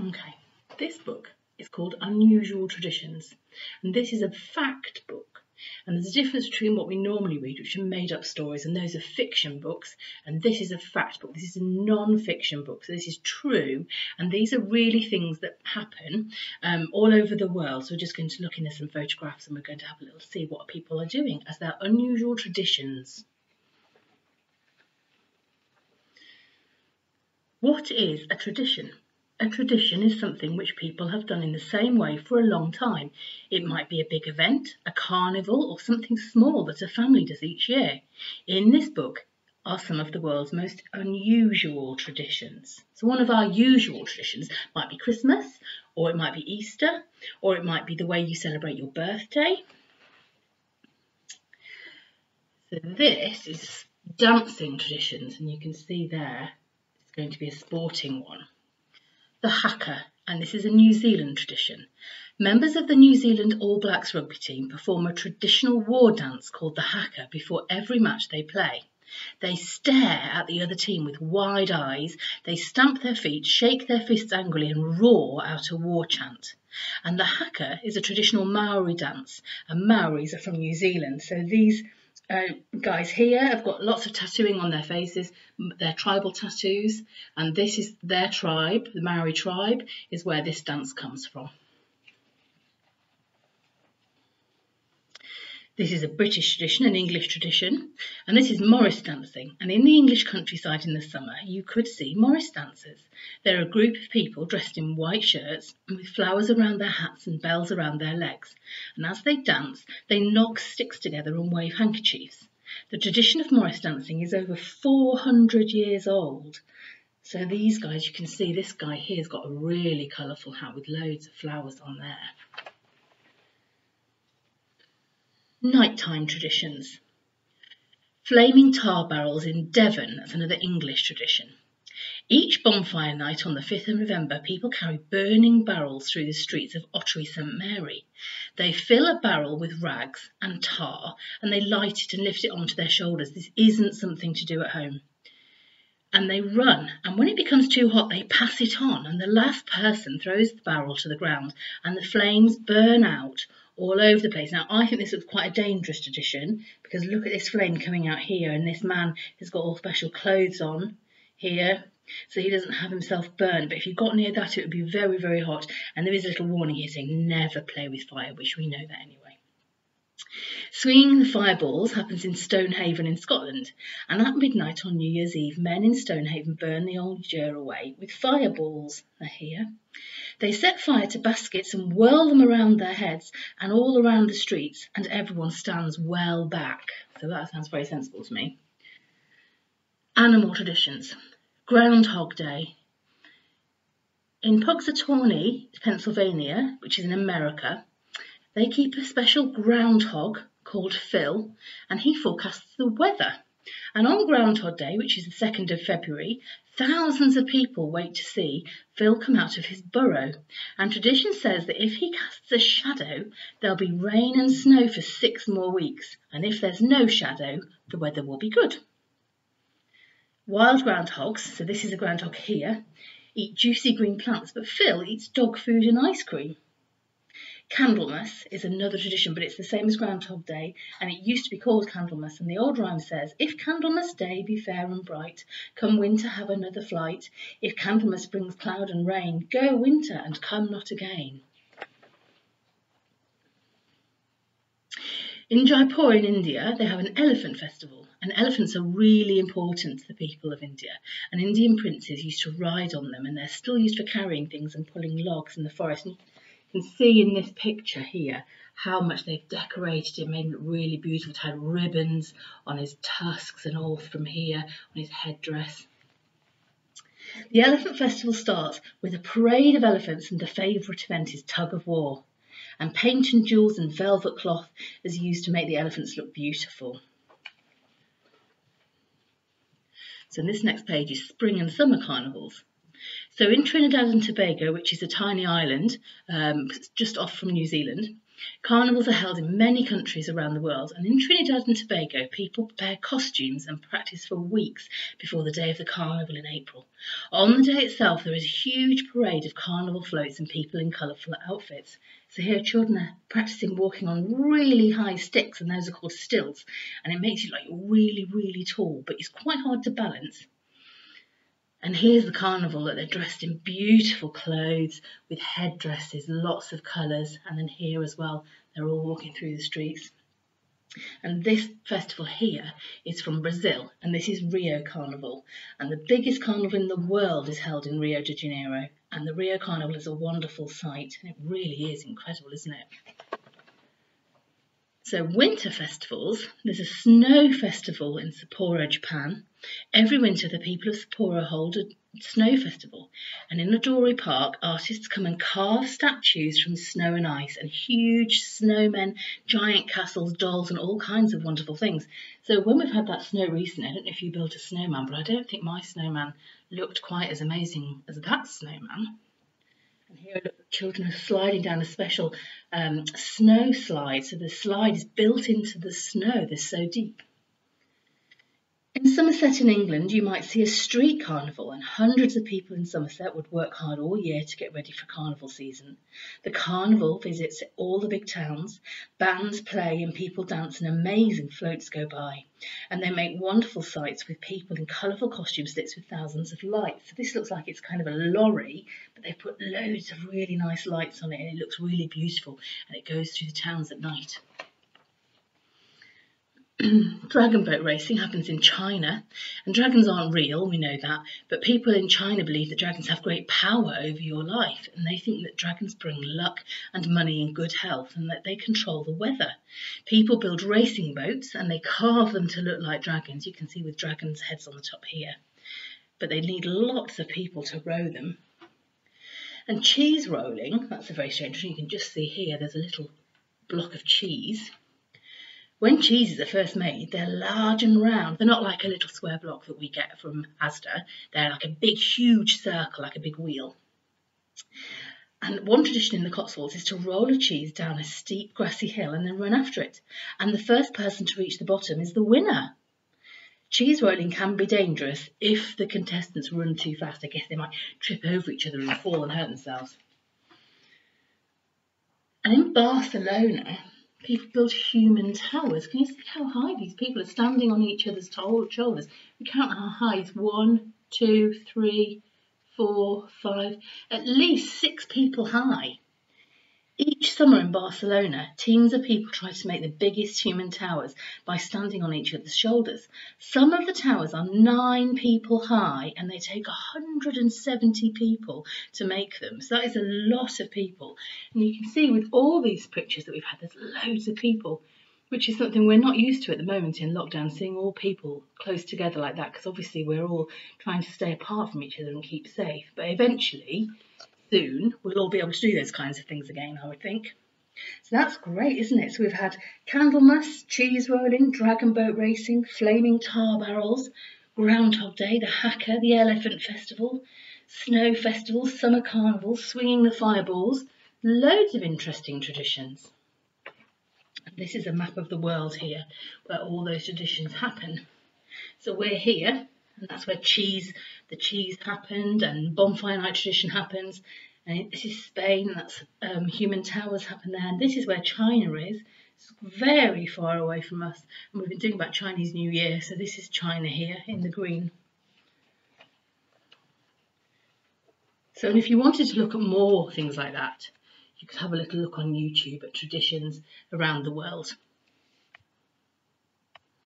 Okay, this book is called Unusual Traditions, and this is a fact book. And there's a difference between what we normally read, which are made up stories, and those are fiction books, and this is a fact book. This is a non-fiction book, so this is true, and these are really things that happen all over the world. So we're just going to look into some photographs, and we're going to have a little see what people are doing as their unusual traditions. What is a tradition? A tradition is something which people have done in the same way for a long time. It might be a big event, a carnival, or something small that a family does each year. In this book are some of the world's most unusual traditions. So one of our usual traditions might be Christmas, or it might be Easter, or it might be the way you celebrate your birthday. So this is dancing traditions, and you can see there it's going to be a sporting one. The haka, and this is a New Zealand tradition. Members of the New Zealand All Blacks rugby team perform a traditional war dance called the haka before every match they play. They stare at the other team with wide eyes, they stamp their feet, shake their fists angrily and roar out a war chant. And the haka is a traditional Maori dance, and Maoris are from New Zealand, so these guys here have got lots of tattooing on their faces, their tribal tattoos, and this is their tribe, the Maori tribe, is where this dance comes from. This is a British tradition, an English tradition, and this is Morris dancing. And in the English countryside in the summer, you could see Morris dancers. They're a group of people dressed in white shirts with flowers around their hats and bells around their legs. And as they dance, they knock sticks together and wave handkerchiefs. The tradition of Morris dancing is over 400 years old. So these guys, you can see this guy here has got a really colourful hat with loads of flowers on there. Nighttime traditions. Flaming tar barrels in Devon, that's another English tradition. Each bonfire night on the 5th of November, people carry burning barrels through the streets of Ottery St Mary. They fill a barrel with rags and tar and they light it and lift it onto their shoulders. This isn't something to do at home. And they run, and when it becomes too hot, they pass it on, and the last person throws the barrel to the ground, and the flames burn out all over the place. Now, I think this is quite a dangerous tradition, because look at this flame coming out here, and this man has got all special clothes on here, so he doesn't have himself burned. But if you got near that, it would be very, very hot. And there is a little warning here saying never play with fire, which we know that anyway. Swinging the fireballs happens in Stonehaven in Scotland, and at midnight on New Year's Eve, men in Stonehaven burn the old year away with fireballs. They're here. They set fire to baskets and whirl them around their heads and all around the streets, and everyone stands well back. So that sounds very sensible to me. Animal traditions. Groundhog Day. In Punxsutawney, Pennsylvania, which is in America, they keep a special groundhog called Phil, and he forecasts the weather. And on Groundhog Day, which is the 2nd of February, thousands of people wait to see Phil come out of his burrow. And tradition says that if he casts a shadow, there'll be rain and snow for 6 more weeks. And if there's no shadow, the weather will be good. Wild groundhogs, so this is a groundhog here, eat juicy green plants, but Phil eats dog food and ice cream. Candlemas is another tradition, but it's the same as Groundhog Day, and it used to be called Candlemas, and the old rhyme says, if Candlemas Day be fair and bright, come winter have another flight. If Candlemas brings cloud and rain, go winter and come not again. In Jaipur in India, they have an elephant festival, and elephants are really important to the people of India, and Indian princes used to ride on them, and they're still used for carrying things and pulling logs in the forest. And you can see in this picture here how much they've decorated it, made it really beautiful. It had ribbons on his tusks and all from here, on his headdress. The Elephant Festival starts with a parade of elephants, and the favourite event is tug of war. And paint and jewels and velvet cloth is used to make the elephants look beautiful. So this next page is spring and summer carnivals. So in Trinidad and Tobago, which is a tiny island just off from New Zealand, Carnivals are held in many countries around the world, and in Trinidad and Tobago, people prepare costumes and practice for weeks before the day of the carnival in April. On the day itself, there is a huge parade of carnival floats and people in colourful outfits. So here children are practicing walking on really high sticks, and those are called stilts, and it makes you like really, really tall, but it's quite hard to balance. And here's the carnival that they're dressed in beautiful clothes with headdresses, lots of colours, and then here as well, they're all walking through the streets. And this festival here is from Brazil, and this is Rio Carnival. And the biggest carnival in the world is held in Rio de Janeiro. And the Rio Carnival is a wonderful sight, and it really is incredible, isn't it? So winter festivals, there's a snow festival in Sapporo, Japan. Every winter the people of Sapporo hold a snow festival, and in Odori Park artists come and carve statues from snow and ice and huge snowmen, giant castles, dolls and all kinds of wonderful things. So when we've had that snow recently, I don't know if you built a snowman, but I don't think my snowman looked quite as amazing as that snowman. And here children are sliding down a special snow slide. So the slide is built into the snow, they're so deep. In Somerset in England, you might see a street carnival, and hundreds of people in Somerset would work hard all year to get ready for carnival season. The carnival visits all the big towns, bands play and people dance and amazing floats go by. And they make wonderful sights with people in colourful costumes lit with thousands of lights. So this looks like it's kind of a lorry, but they've put loads of really nice lights on it and it looks really beautiful, and it goes through the towns at night. Dragon boat racing happens in China, and dragons aren't real, we know that, but people in China believe that dragons have great power over your life, and they think that dragons bring luck and money and good health, and that they control the weather. People build racing boats and they carve them to look like dragons. You can see with dragons' heads on the top here, but they need lots of people to row them. And cheese rolling, that's a very strange thing. You can just see here there's a little block of cheese. When cheeses are first made, they're large and round. They're not like a little square block that we get from Asda. They're like a big, huge circle, like a big wheel. And one tradition in the Cotswolds is to roll a cheese down a steep, grassy hill and then run after it. And the first person to reach the bottom is the winner. Cheese rolling can be dangerous if the contestants run too fast. I guess they might trip over each other and fall and hurt themselves. And in Barcelona, people build human towers. Can you see how high these people are standing on each other's shoulders? We count how high. It's 1, 2, 3, 4, 5, at least 6 people high. Each summer in Barcelona, teams of people try to make the biggest human towers by standing on each other's shoulders. Some of the towers are 9 people high and they take 170 people to make them. So that is a lot of people. And you can see with all these pictures that we've had, there's loads of people, which is something we're not used to at the moment in lockdown, seeing all people close together like that, because obviously we're all trying to stay apart from each other and keep safe. But eventually, soon, we'll all be able to do those kinds of things again, I would think. So that's great, isn't it? So we've had Candlemas, cheese rolling, dragon boat racing, flaming tar barrels, Groundhog Day, the Haka, the Elephant Festival, snow festivals, summer carnivals, swinging the fireballs, loads of interesting traditions. This is a map of the world here, where all those traditions happen. So we're here, and that's where the cheese happened, and bonfire night tradition happens. And this is Spain, that's human towers happen there. And this is where China is. It's very far away from us. And we've been doing about Chinese New Year, so this is China here in the green. So and if you wanted to look at more things like that, you could have a little look on YouTube at traditions around the world.